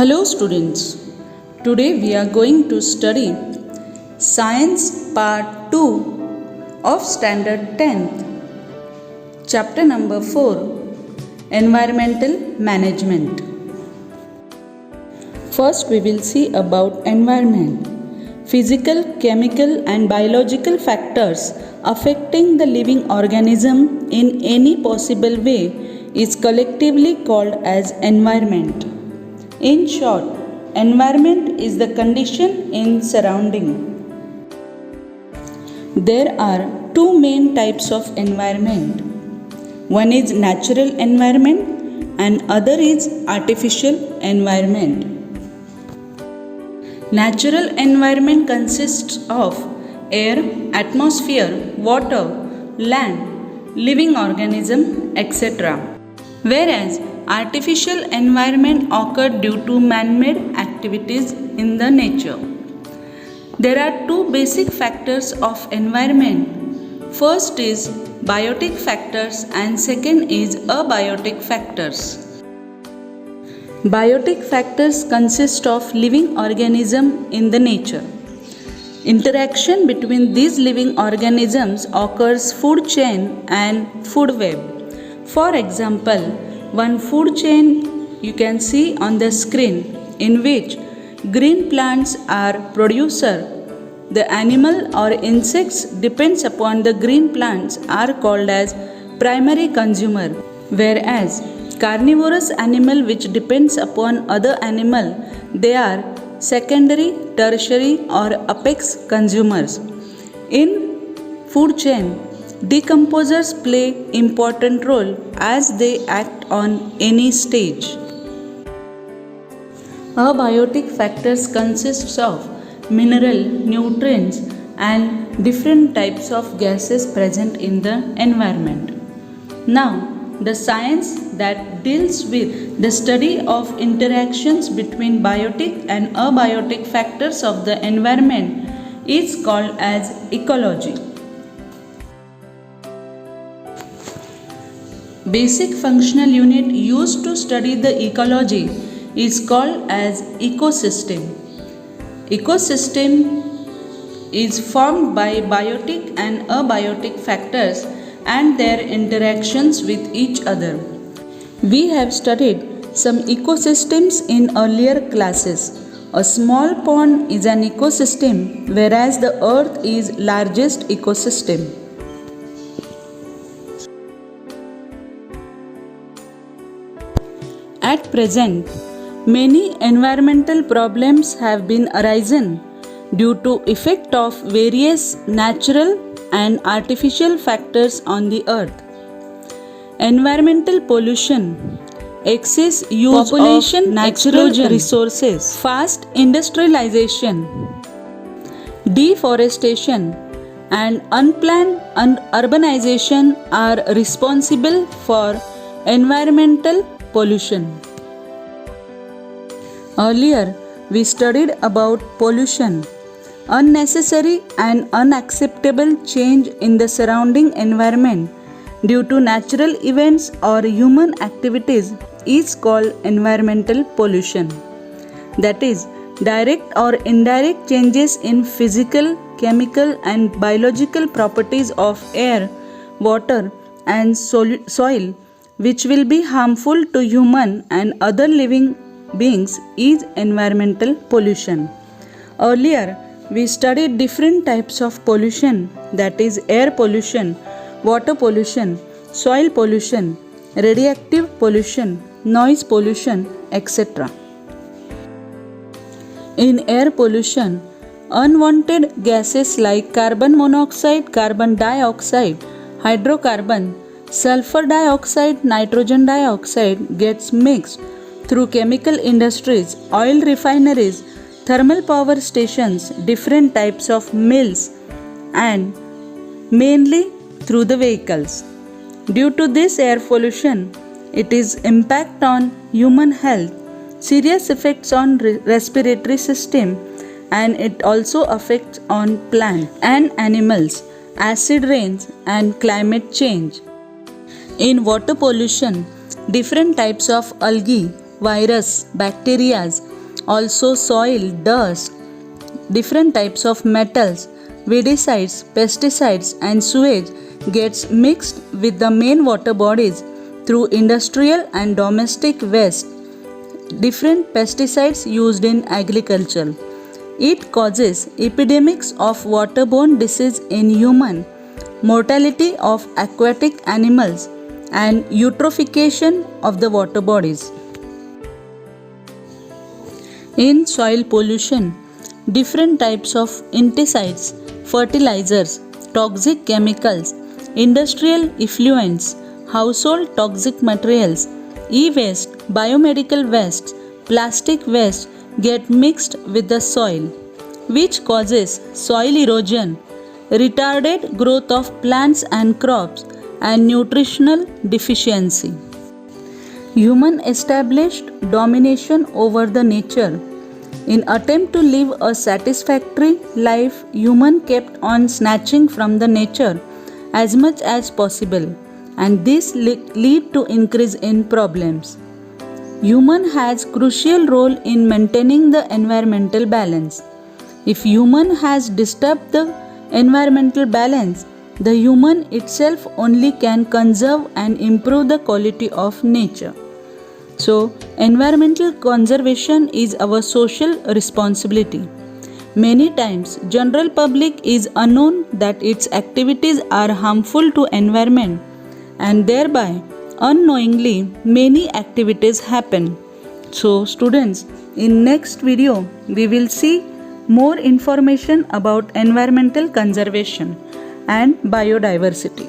Hello students, today we are going to study Science Part 2 of Standard 10th, Chapter number 4, Environmental Management. First we will see about environment. Physical, chemical and biological factors affecting the living organism in any possible way is collectively called as environment. In short, environment is the condition in surrounding. There are two main types of environment. One is natural environment and other is artificial environment. Natural environment consists of air, atmosphere, water, land, living organism, etc. Whereas artificial environment occur due to man-made activities in the nature. There are two basic factors of environment. First is biotic factors and second is abiotic factors. Biotic factors consist of living organism in the nature. Interaction between these living organisms occurs food chain and food web. For example, one food chain you can see on the screen in which green plants are producer. The animal or insects depends upon the green plants are called as primary consumer, whereas carnivorous animal which depends upon other animal, they are secondary, tertiary or apex consumers. In food chain, decomposers play important role as they act on any stage. Abiotic factors consists of mineral, nutrients and different types of gases present in the environment. Now, the science that deals with the study of interactions between biotic and abiotic factors of the environment is called as ecology. Basic functional unit used to study the ecology is called as ecosystem. Ecosystem is formed by biotic and abiotic factors and their interactions with each other. We have studied some ecosystems in earlier classes. A small pond is an ecosystem, whereas the earth is largest ecosystem. At present, many environmental problems have been arisen due to effect of various natural and artificial factors on the earth. Environmental pollution, excess use of natural resources, fast industrialization, deforestation and unplanned urbanization are responsible for environmental pollution. Earlier, we studied about pollution, unnecessary and unacceptable change in the surrounding environment due to natural events or human activities is called environmental pollution. That is, direct or indirect changes in physical, chemical and biological properties of air, water and soil which will be harmful to human and other living beings is environmental pollution. Earlier, we studied different types of pollution, that is air pollution, water pollution, soil pollution, radioactive pollution, noise pollution, etc. In air pollution, unwanted gases like carbon monoxide, carbon dioxide, hydrocarbon, sulfur dioxide, nitrogen dioxide gets mixed through chemical industries, oil refineries, thermal power stations, different types of mills and mainly through the vehicles. Due to this air pollution, it is impact on human health, serious effects on respiratory system and it also affects on plant and animals, acid rains and climate change. In water pollution, different types of algae, virus, bacteria Also soil, dust, different types of metals, weedicides, pesticides and sewage gets mixed with the main water bodies through industrial and domestic waste, different pesticides used in agriculture. It causes epidemics of waterborne disease in human, mortality of aquatic animals and eutrophication of the water bodies. In soil pollution, different types of insecticides, fertilizers, toxic chemicals, industrial effluents, household toxic materials, e-waste, biomedical waste, plastic waste get mixed with the soil, which causes soil erosion, retarded growth of plants and crops, and nutritional deficiency. Human established domination over the nature. In attempt to live a satisfactory life, human kept on snatching from the nature as much as possible, and this lead to increase in problems. Human has crucial role in maintaining the environmental balance. If human has disturbed the environmental balance, the human itself only can conserve and improve the quality of nature. So, environmental conservation is our social responsibility. Many times, general public is unknown that its activities are harmful to environment, and thereby unknowingly many activities happen. So, students, in next video we will see more information about environmental conservation and biodiversity.